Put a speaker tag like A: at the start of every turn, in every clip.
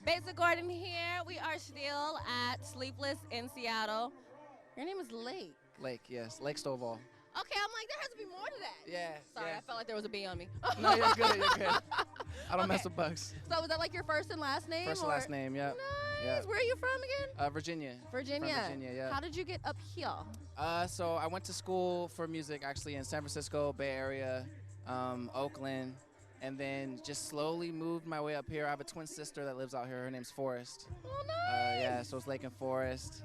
A: Besa Gordon here. We are still at Sleepless in Seattle. Your name is Lake.
B: Lake, yes, Lake Stovall.
A: Okay, I'm like, there has to be more to that.
B: Yeah,
A: Sorry,
B: yeah.
A: I felt like there was a B on me.
B: No, you're good. You're good. I don't
A: Okay.
B: mess with bugs.
A: So was that like your first and last name?
B: First and
A: Or?
B: last name, yeah.
A: Nice. Where are you from again?
B: Virginia.
A: Virginia.
B: From Virginia, yeah.
A: How did you get up here?
B: So I went to school for music actually in San Francisco, Bay Area, Oakland, and then just slowly moved my way up here. I have a twin sister that lives out here. Her name's Forrest.
A: Oh, nice.
B: Yeah, so it's Lake and Forest.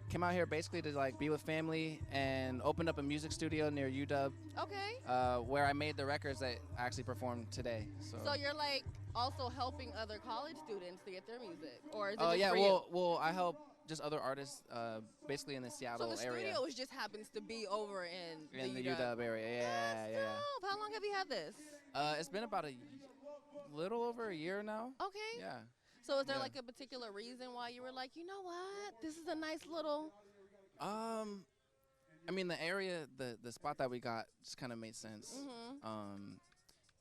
B: Came out here basically to like be with family and opened up a music studio near UW.
A: Okay.
B: Where I made the records that I actually performed today.
A: So you're like also helping other college students to get their music, or is it
B: Oh
A: just
B: yeah,
A: for
B: well I help just other artists, basically in the Seattle
A: So the
B: area.
A: studio just happens to be over in
B: The
A: UW.
B: UW area, yeah,
A: That's
B: yeah.
A: dope. How long have you had this?
B: It's been about a little over a year now.
A: Okay.
B: Yeah.
A: So is there
B: Yeah.
A: like a particular reason why you were like, you know what, this is a nice little.
B: I mean the area, the spot that we got just kind of made sense.
A: Mhm.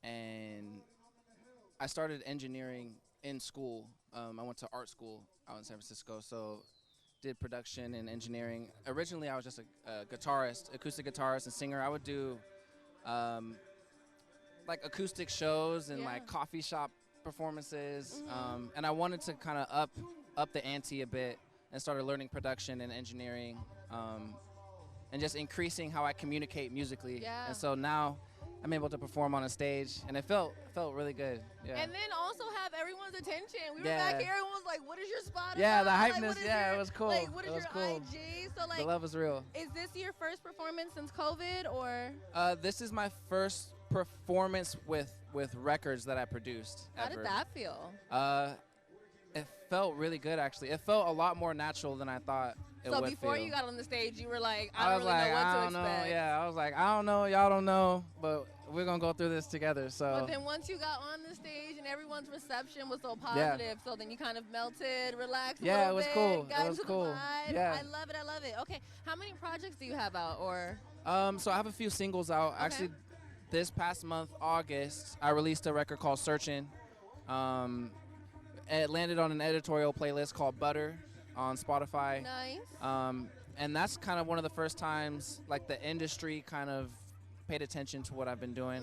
B: And I started engineering in school. I went to art school out in San Francisco, so did production and engineering. Originally, I was just a guitarist, acoustic guitarist and singer. I would do like acoustic shows and
A: Yeah.
B: like coffee shop performances,
A: Mhm.
B: and I wanted to kind of up the ante a bit and started learning production and engineering, and just increasing how I communicate musically.
A: Yeah.
B: And so now I'm able to perform on a stage, and it felt really good. Yeah.
A: And then also have everyone's attention. We were
B: Yeah.
A: back here. Everyone was like, "What is your Spotify?
B: Yeah, the
A: Like,
B: hypeness.
A: what is
B: Yeah,
A: your,
B: it was cool.
A: Like, what is
B: It was
A: your
B: cool.
A: IG?" So like,
B: The love is real.
A: is this your first performance since COVID, or
B: This is my first performance with records that I produced.
A: how
B: ever.
A: did that feel?
B: It felt really good actually. It felt a lot more natural than I thought it
A: So
B: would
A: before
B: feel.
A: you got on the stage, you were like,
B: I
A: "I don't
B: was
A: really
B: like,
A: know what
B: I
A: to
B: don't know.
A: expect."
B: Yeah, I was like, I don't know, y'all don't know, but we're gonna go through this together. So.
A: But then once you got on the stage and everyone's reception was so positive, so then you kind of melted, relaxed a
B: Yeah,
A: little
B: it was
A: bit,
B: cool.
A: got
B: It was
A: into
B: cool.
A: the vibe.
B: Yeah.
A: I love it. I love it. Okay, how many projects do you have out, or?
B: So I have a few singles out.
A: Okay.
B: Actually, this past month, August, I released a record called Searchin'. It landed on an editorial playlist called Butter on Spotify.
A: Nice.
B: And that's kind of one of the first times like the industry kind of paid attention to what I've been doing.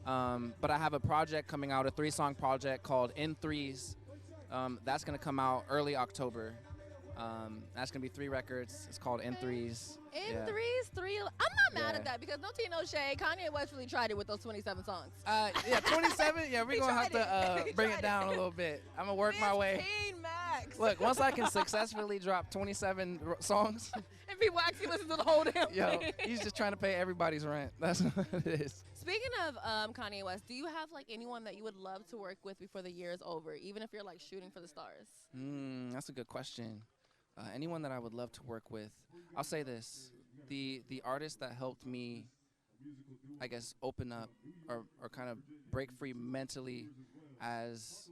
B: But I have a project coming out, a 3-song project called In Threes. That's gonna come out early October. That's gonna be 3 records. It's called In Threes.
A: In
B: Yeah.
A: threes, three. I'm not mad
B: Yeah.
A: at that because no tea, no shade. Kanye West really tried it with those 27 songs.
B: Yeah, 27. Yeah, we're
A: He
B: gonna have
A: tried
B: to
A: He
B: bring
A: tried
B: it down a little bit. I'm gonna work my way.
A: 15 max.
B: Look, once I can successfully drop 27 songs,
A: And people actually listen to the whole damn
B: yo,
A: thing.
B: he's just trying to pay everybody's rent. That's what it is.
A: Speaking of Kanye West, do you have like anyone that you would love to work with before the year is over, even if you're like shooting for the stars?
B: That's a good question. Anyone that I would love to work with, I'll say this: the artist that helped me, I guess, open up or kind of break free mentally as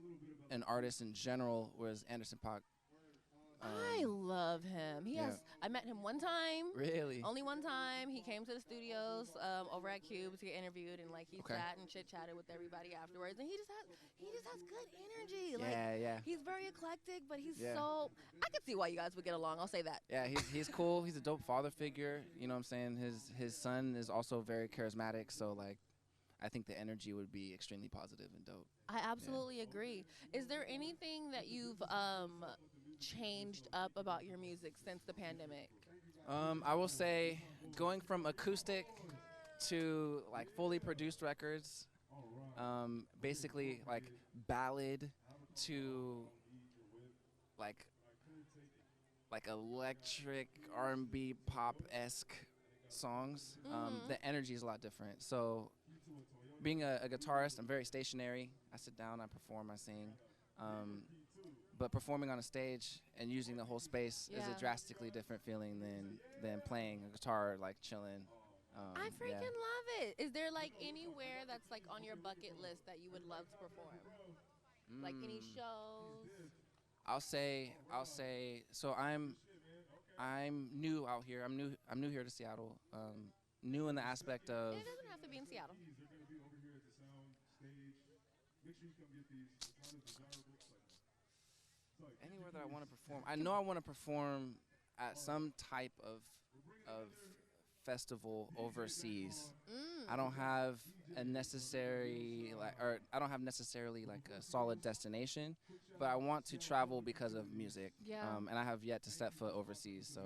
B: an artist in general was Anderson .Paak.
A: I love him. He
B: yeah.
A: has. I met him one time.
B: Really?
A: Only one time. He came to the studios over at Cube to get interviewed, and like he
B: Okay.
A: sat and chit chatted with everybody afterwards. And he just has good energy. Like,
B: Yeah, yeah.
A: he's very eclectic, but he's
B: Yeah.
A: so. I could see why you guys would get along. I'll say that.
B: Yeah, he's cool. He's a dope father figure. You know what I'm saying? His son is also very charismatic. So like, I think the energy would be extremely positive and dope.
A: I absolutely agree. Is there anything that you've changed up about your music since the pandemic?
B: I will say going from acoustic to like fully produced records, basically like ballad to like electric R&B pop-esque songs. The energy is a lot different. So being a guitarist, I'm very stationary. I sit down, I perform, I sing. But performing on a stage and using the whole space is
A: Yeah.
B: a drastically different feeling than playing a guitar, like chilling.
A: I freaking
B: yeah.
A: love it. Is there like anywhere that's like on your bucket list that you would love to perform? Like any shows?
B: I'll say. So I'm new out here. I'm new here to Seattle. New in the aspect of.
A: It doesn't have to be in Seattle.
B: that I want to perform. I know I want to perform at some type of festival overseas.
A: Mm.
B: I don't have a necessary or I don't have necessarily like a solid destination, but I want to travel because of music.
A: Yeah.
B: And I have yet to step foot overseas, so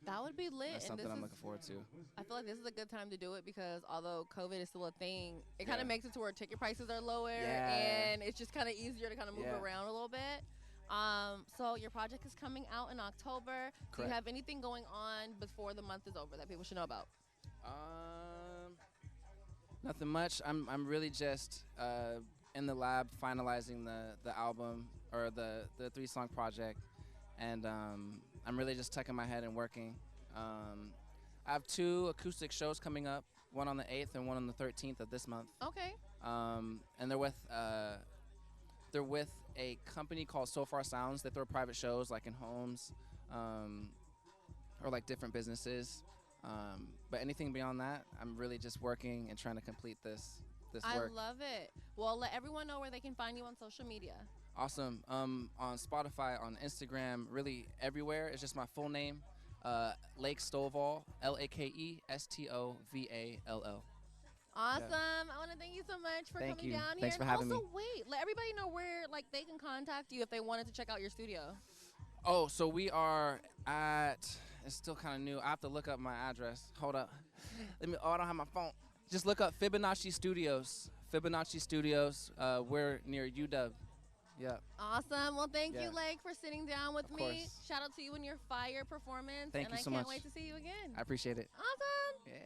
A: That would be lit.
B: that's
A: And
B: something
A: this
B: I'm
A: is,
B: looking forward to.
A: I feel like this is a good time to do it because although COVID is still a thing, it kind
B: Yeah.
A: of makes it to where ticket prices are lower
B: Yeah.
A: and it's just kind of easier to kind of move
B: Yeah.
A: around a little bit. So your project is coming out in October. Do
B: Correct.
A: you have anything going on before the month is over that people should know about?
B: Nothing much. I'm really just in the lab finalizing the album or the 3-song project, and I'm really just tucking my head and working. I have 2 acoustic shows coming up, one on the 8th and one on the 13th of this month.
A: Okay.
B: And they're with a company called So Far Sounds. They throw private shows like in homes, or like different businesses. But anything beyond that, I'm really just working and trying to complete this work.
A: I love it. Well, let everyone know where they can find you on social media.
B: Awesome. On Spotify, on Instagram, really everywhere. It's just my full name, Lake Stovall, LakeStovall.
A: Awesome. I want to thank you so much for
B: Thank
A: coming
B: you.
A: down here.
B: Thanks for
A: And
B: having
A: also,
B: me.
A: wait, let everybody know where like they can contact you if they wanted to check out your studio.
B: Oh, so we are at. It's still kind of new. I have to look up my address. Hold up. I don't have my phone. Just look up Fibonacci Studios. Fibonacci Studios. We're near UW. Yeah.
A: Awesome. Well, thank you,
B: Yeah.
A: Lake, for sitting down with
B: Of
A: me.
B: course.
A: Shout out to you and your fire performance.
B: Thank
A: and
B: you so
A: I can't
B: much.
A: wait to see you again.
B: I appreciate it.
A: Awesome.
B: Yeah.